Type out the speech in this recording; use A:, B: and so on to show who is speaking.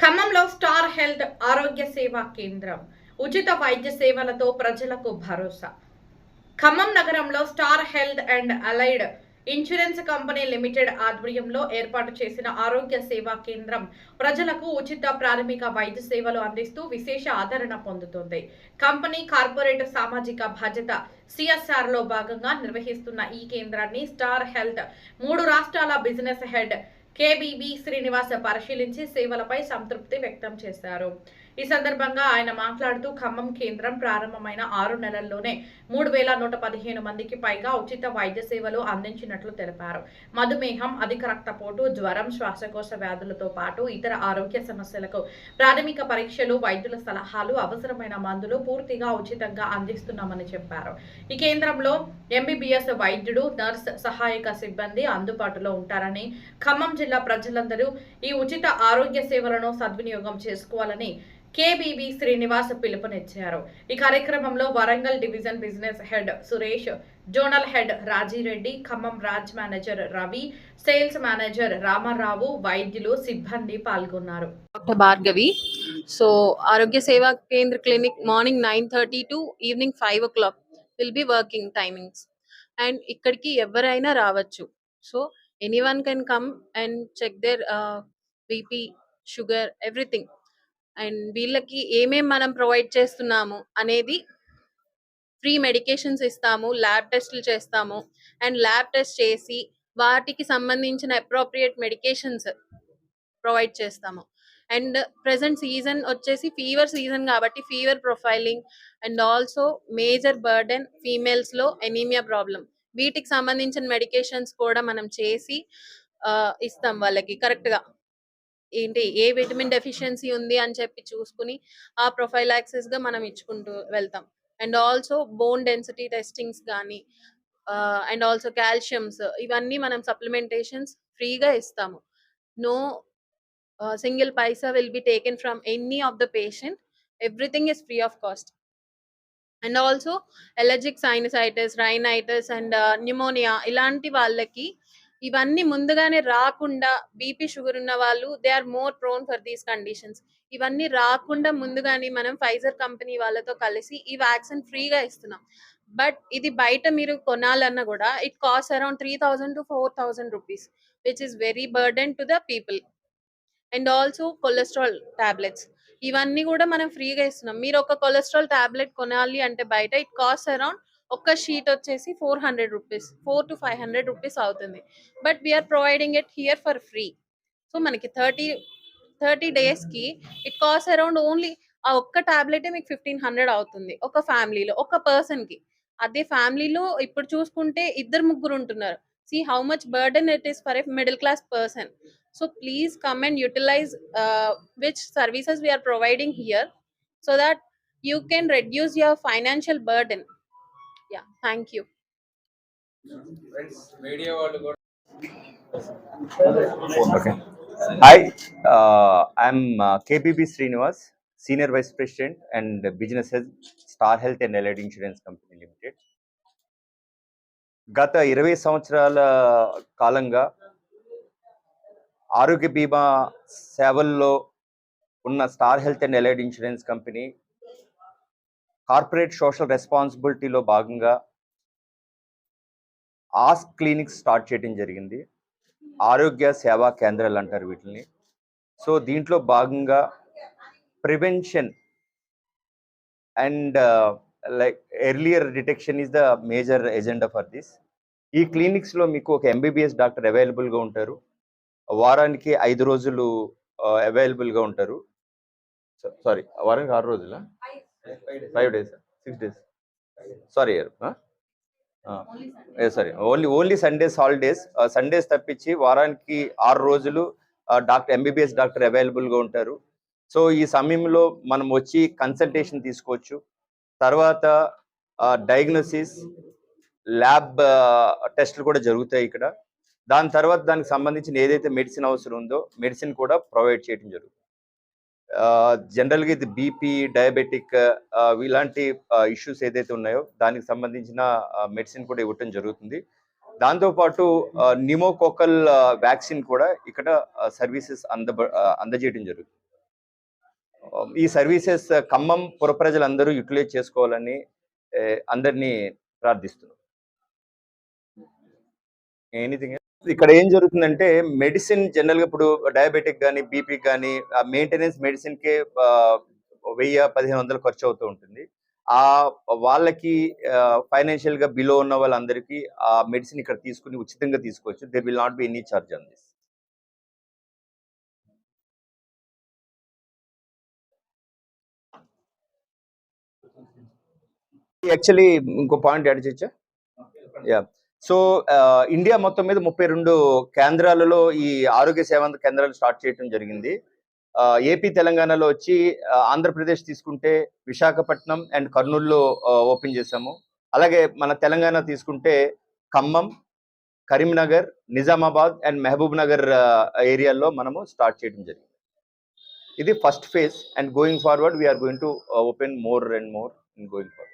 A: ఖమ్మంలో star health ఆరోగ్య సేవా కేంద్రం ఉచిత వైద్య సేవలతో ప్రజలకు భరోసా. ఖమ్మం నగరంలో star Health and Allied Insurance company limited ఆధ్వర్యంలో ఏర్పాటు చేసిన ఆరోగ్య సేవా కేంద్రం ప్రజలకు ఉచిత ప్రాథమిక వైద్య సేవలు అందిస్తూ విశేష ఆదరణ పొందుతోంది. కంపెనీ కార్పొరేట్ సామాజిక బాధ్యత సిఎస్ఆర్ లో భాగంగా నిర్వహిస్తున్న ఈ కేంద్రాన్ని స్టార్ హెల్త్ 3 రాష్ట్రాల బిజినెస్ హెడ్ కేబీబీ శ్రీనివాస్ పరిశీలించి సేవలపై సంతృప్తి వ్యక్తం చేశారు. ఈ సందర్భంగా ఆయన మాట్లాడుతూ ఖమ్మం కేంద్రం ప్రారంభమైన 6 నెలల్లోనే 3115 మందికి పైగా ఉచిత వైద్య సేవలు అందించినట్లు తెలిపారు. మధుమేహం, అధిక రక్తపోటు, జ్వరం, శ్వాసకోశ వ్యాధులతో పాటు ఇతర ఆరోగ్య సమస్యలకు ప్రాథమిక పరీక్షలు, వైద్యుల సలహాలు, అవసరమైన మందులు పూర్తిగా ఉచితంగా అందిస్తున్నామని చెప్పారు. ఈ కేంద్రంలో ఎంబీబీఎస్ వైద్యుడు, నర్స్, సహాయక సిబ్బంది అందుబాటులో ఉంటారని, ఖమ్మం జిల్లా ప్రజలందరూ ఈ ఉచిత ఆరోగ్య సేవలను సద్వినియోగం చేసుకోవాలని కేబీబీ శ్రీనివాస్ పిలుపునిచ్చారు. ఈ కార్యక్రమంలో Warangal division business head Suresh, zonal head Rajireddy, Khammam branch manager Ravi, sales manager Ramarao, వైద్యులు, సిబ్బంది పాల్గొన్నారు.
B: Doctor Bhargavi. So Arogya Seva Kendra clinic morning 9:30 to evening 5 o'clock will be working timings. And ఇక్కడికి ఎవరైనా రావచ్చు. So anyone can come and check their BP, sugar, everything. And వీళ్ళకి ఏమేం మనం provide చేస్తున్నాము అనేది ఫ్రీ మెడికేషన్స్ ఇస్తాము, ల్యాబ్ టెస్టులు చేస్తాము. అండ్ ల్యాబ్ టెస్ట్ చేసి వాటికి సంబంధించిన అప్రోప్రియేట్ మెడికేషన్స్ ప్రొవైడ్ చేస్తాము. అండ్ ప్రెసెంట్ సీజన్ వచ్చేసి ఫీవర్ సీజన్ కాబట్టి fever profiling and also major burden ఫీమేల్స్లో ఎనీమియా ప్రాబ్లం, వీటికి సంబంధించిన మెడికేషన్స్ కూడా మనం చేసి ఇస్తాం వాళ్ళకి కరెక్ట్గా. ఏంటి ఏ విటమిన్ డెఫిషియన్సీ ఉంది అని చెప్పి చూసుకుని ఆ ప్రొఫైలాక్సిస్గా మనం ఇచ్చుకుంటూ వెళ్తాం. And also bone density testings కానీ అండ్ ఆల్సో కాల్షియమ్స్, ఇవన్నీ మనం సప్లిమెంటేషన్స్ ఫ్రీగా ఇస్తాము. No single paisa will be taken from any of the patient. Everything is free of cost. And also allergic sinusitis, rhinitis and pneumonia ఇలాంటి వాళ్ళకి ఇవన్నీ ముందుగానే రాకుండా, బీపీ షుగర్ ఉన్న వాళ్ళు they are more prone for these conditions. ఇవన్నీ రాకుండా ముందుగానే మనం ఫైజర్ కంపెనీ వాళ్ళతో కలిసి ఈ వ్యాక్సిన్ ఫ్రీగా ఇస్తున్నాం. బట్ ఇది బయట మీరు కొనాలన్నా కూడా it cost around 3,000 to 4,000 rupees, which is very burden to the people. And also cholesterol tablets, ఇవన్నీ కూడా మనం ఫ్రీగా ఇస్తున్నాం. మీరు ఒక కొలెస్ట్రాల్ టాబ్లెట్ కొనాలి అంటే బయట ఇట్ కాస్ట్ అరౌండ్ ఒక్క షీట్ వచ్చేసి 400 రూపీస్, 4 to 500 రూపీస్ అవుతుంది. But we are providing it here for free. So మనకి 30 డేస్కి ఇట్ కాస్ట్ అరౌండ్ ఓన్లీ ఆ ఒక్క టాబ్లెటే మీకు 1,500 అవుతుంది ఒక ఫ్యామిలీలో, ఒక పర్సన్కి. అదే ఫ్యామిలీలో ఇప్పుడు చూసుకుంటే 2-3 ఉంటున్నారు. See how much burden it is for a middle class person. So please come and utilize which services we are providing here so that you can reduce your financial burden. Yeah, thank you.
C: Okay. Hi, I'm KBB Srinivas, Senior Vice President and Business Head, Star Health and Allied Insurance Company Limited. గత 20 సంవత్సరాల కాలంగా ఆరోగ్య బీమా సేవల్లో ఉన్న Star Health and Allied Insurance company corporate social రెస్పాన్సిబిలిటీలో భాగంగా ask clinics start చేయడం జరిగింది. ఆరోగ్య సేవా కేంద్రాలు అంటారు వీటిని. సో దీంట్లో భాగంగా prevention and like earlier detection is the major agenda for this. ఈ క్లినిక్స్లో మీకు ఒక ఎంబీబీఎస్ డాక్టర్ అవైలబుల్గా ఉంటారు. వారానికి 5 రోజులు అవైలబుల్గా ఉంటారు. సారీ, వారానికి 6 రోజులా, 5 days, 6 days, sorry sorry, only Sundays holidays. Sundays తప్పించి వారానికి 6 రోజులు ఎంబీబీఎస్ డాక్టర్ అవైలబుల్గా ఉంటారు. సో ఈ సమయంలో మనం వచ్చి కన్సల్టేషన్ తీసుకోవచ్చు. తర్వాత డయాగ్నోసిస్, ల్యాబ్ టెస్టులు కూడా జరుగుతాయి ఇక్కడ. దాని తర్వాత దానికి సంబంధించిన ఏదైతే మెడిసిన్ అవసరం ఉందో మెడిసిన్ కూడా ప్రొవైడ్ చేయడం జరుగుతుంది. జనరల్గా ఇది బీపీ, డయాబెటిక్ ఇలాంటి ఇష్యూస్ ఏదైతే ఉన్నాయో దానికి సంబంధించిన మెడిసిన్ కూడా ఇవ్వటం జరుగుతుంది. దాంతోపాటు న్యూమోకోకల్ వ్యాక్సిన్ కూడా ఇక్కడ సర్వీసెస్ అందజేయడం జరుగుతుంది. ఈ సర్వీసెస్ ఖమ్మం పుర ప్రజలందరూ యూటిలైజ్ చేసుకోవాలని అందరినీ ప్రార్థిస్తున్నాం. ఎనీథింగ్ ఇక్కడ ఏం జరుగుతుందంటే మెడిసిన్ జనరల్గా ఇప్పుడు డయాబెటిక్ కానీ బీపీ కానీ మెయింటెనెన్స్ మెడిసిన్కే 1000-1500 ఖర్చు అవుతూ ఉంటుంది. ఆ వాళ్ళకి ఫైనాన్షియల్ గా బిలో ఉన్న వాళ్ళందరికీ ఆ మెడిసిన్ ఇక్కడ తీసుకుని ఉచితంగా తీసుకోవచ్చు. There will not be any charge on this. Actually ఇంకో పాయింట్ యాడ్ చేయొచ్చా? యా. సో ఇండియా మొత్తం మీద 32 కేంద్రాలలో ఈ ఆరోగ్య సేవా కేంద్రాలు స్టార్ట్ చేయడం జరిగింది. ఏపీ తెలంగాణలో వచ్చి ఆంధ్రప్రదేశ్ తీసుకుంటే విశాఖపట్నం అండ్ కర్నూలులో ఓపెన్ చేశాము. అలాగే మన తెలంగాణ తీసుకుంటే ఖమ్మం, కరీంనగర్, నిజామాబాద్ అండ్ మహబూబ్ నగర్ ఏరియాల్లో మనము స్టార్ట్ చేయడం జరిగింది. ఇది first phase and going forward we are going to open more and more in going forward.